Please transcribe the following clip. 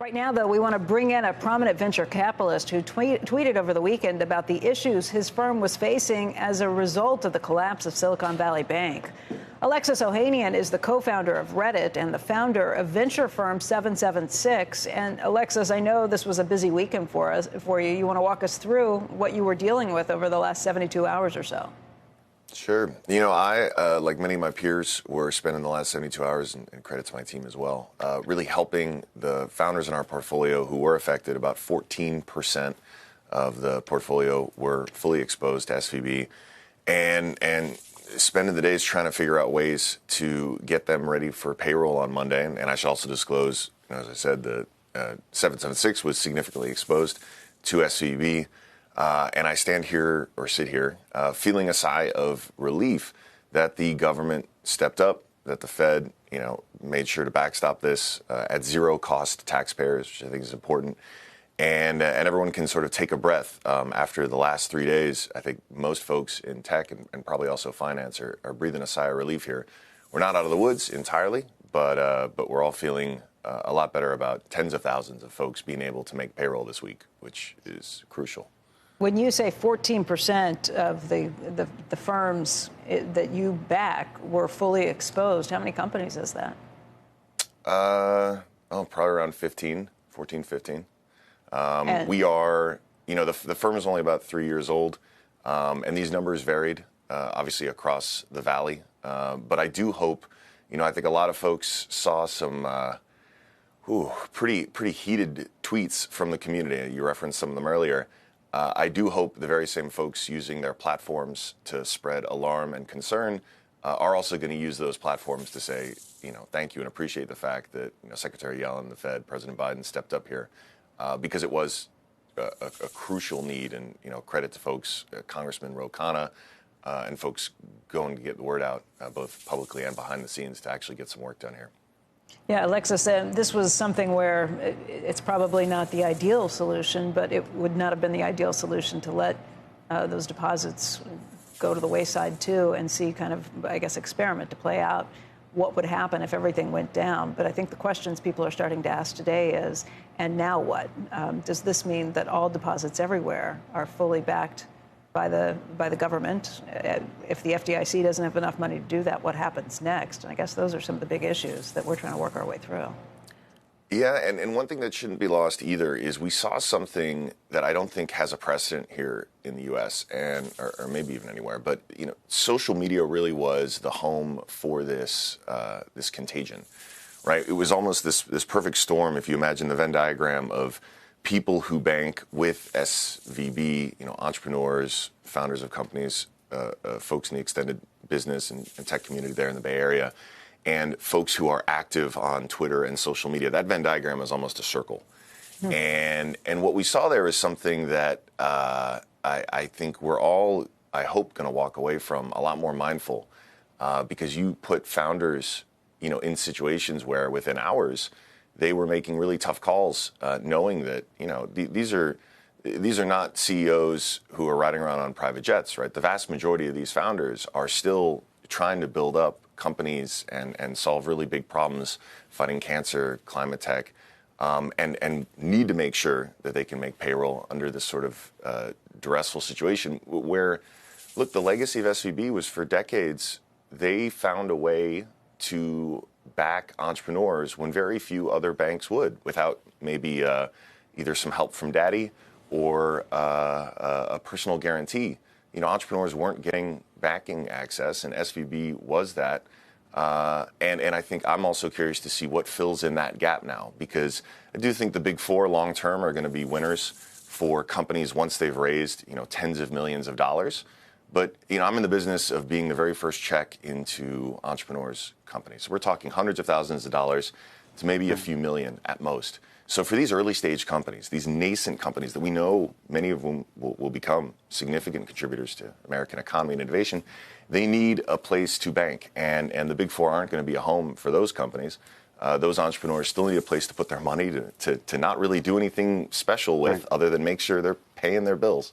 Right now, though, we want to bring in a prominent venture capitalist who tweeted over the weekend about the issues his firm was facing as a result of the collapse of Silicon Valley Bank. Alexis Ohanian is the co-founder of Reddit and the founder of venture firm 776. And Alexis, I know this was a busy weekend for you. You want to walk us through what you were dealing with over the last 72 hours or so? Sure. You know, I, like many of my peers, were spending the last 72 hours, and credit to my team as well, really helping the founders in our portfolio who were affected. About 14% of the portfolio were fully exposed to SVB, and spending the days trying to figure out ways to get them ready for payroll on Monday. And I should also disclose, you know, as I said, the 776 was significantly exposed to SVB. And I sit here, feeling a sigh of relief that the government stepped up, that the Fed, you know, made sure to backstop this at zero cost to taxpayers, which I think is important. And everyone can sort of take a breath after the last 3 days. I think most folks in tech and probably also finance are breathing a sigh of relief here. We're not out of the woods entirely, but we're all feeling a lot better about tens of thousands of folks being able to make payroll this week, which is crucial. When you say 14% of the firms that you back were fully exposed, how many companies is that? Probably around 14, 15. We are, you know, the firm is only about 3 years old, and these numbers varied, obviously, across the valley. But I do hope, you know, I think a lot of folks saw some pretty heated tweets from the community. You referenced some of them earlier. I do hope the very same folks using their platforms to spread alarm and concern are also going to use those platforms to say, you know, thank you and appreciate the fact that, you know, Secretary Yellen, the Fed, President Biden stepped up here because it was a crucial need. And, you know, credit to folks, Congressman Ro Khanna, and folks going to get the word out both publicly and behind the scenes to actually get some work done here. Yeah, Alexis, this was something where it's probably not the ideal solution, but it would not have been the ideal solution to let those deposits go to the wayside, too, and see kind of, I guess, experiment to play out what would happen if everything went down. But I think the questions people are starting to ask today is, and now what? Does this mean that all deposits everywhere are fully backed by the government? If the FDIC doesn't have enough money to do that, what happens next? And I guess those are some of the big issues that we're trying to work our way through. Yeah, and one thing that shouldn't be lost either is we saw something that I don't think has a precedent here in the U.S. and or maybe even anywhere. But, you know, social media really was the home for this contagion, right? It was almost this perfect storm. If you imagine the Venn diagram of people who bank with SVB, you know, entrepreneurs, founders of companies, folks in the extended business and tech community there in the Bay Area, and folks who are active on Twitter and social media. That Venn diagram is almost a circle. And what we saw there is something that I think we're all, I hope, going to walk away from a lot more mindful because you put founders, you know, in situations where within hours, they were making really tough calls, knowing that, you know, these are not CEOs who are riding around on private jets, right? The vast majority of these founders are still trying to build up companies and solve really big problems, fighting cancer, climate tech, and need to make sure that they can make payroll under this sort of duressful situation where, look, the legacy of SVB was for decades, they found a way to back entrepreneurs when very few other banks would, without maybe either some help from daddy or a personal guarantee. You know, entrepreneurs weren't getting backing access, and SVB was that. And I think I'm also curious to see what fills in that gap now, because I do think the big four long term are going to be winners for companies once they've raised, you know, tens of millions of dollars. But, you know, I'm in the business of being the very first check into entrepreneurs' companies. So we're talking hundreds of thousands of dollars to maybe a few million at most. So for these early stage companies, these nascent companies that we know many of them will become significant contributors to American economy and innovation, they need a place to bank. And the big four aren't going to be a home for those companies. Those entrepreneurs still need a place to put their money to not really do anything special with other than make sure they're paying their bills.